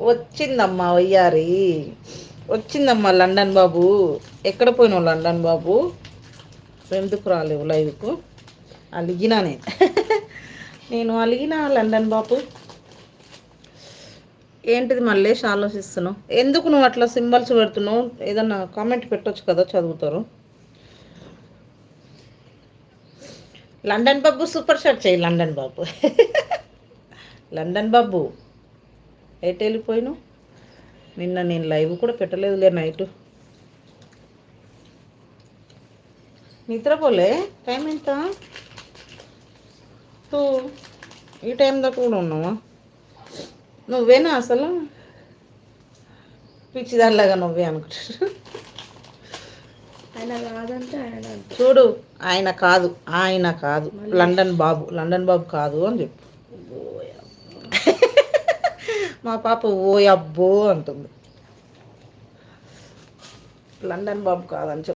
వచ్చిందమ్మా వయ్యారి, వచ్చిందమ్మా లండన్ బాబు. ఎక్కడ పోయినావు లండన్ బాబు? ఎందుకు రాలేవు లైవ్కు? అలిగినా నేను అలిగినా లండన్ బాబు. ఏంటిది మళ్ళీ ఆలోచిస్తున్నావు? ఎందుకు నువ్వు అట్లా సింబల్స్ పెడుతున్నావు? ఏదన్నా కామెంట్ పెట్టొచ్చు కదా, చదువుతారు. లండన్ బాబు సూపర్ షాట్ చేయి లండన్ బాబు. లండన్ బాబు ఎటు వెళ్ళిపోయినావు? నిన్న నేను లైవ్ కూడా పెట్టలేదులే నైట్. నిద్రపోలే? టైం ఎంత? టూ. ఈ టైం దాకా కూడా ఉన్నావా? నువ్వేనా అసలు పిచ్చిదానిలాగా నువ్వే అనుకుంటారు. ఆయన కాదంటే ఆయన చూడు, ఆయన కాదు, ఆయన కాదు, లండన్ బాబు, లండన్ బాబు కాదు అని చెప్పు. మా పాప ఓ అబ్బో అంటుంది. లండన్ బాబు కాదని చెప్పు.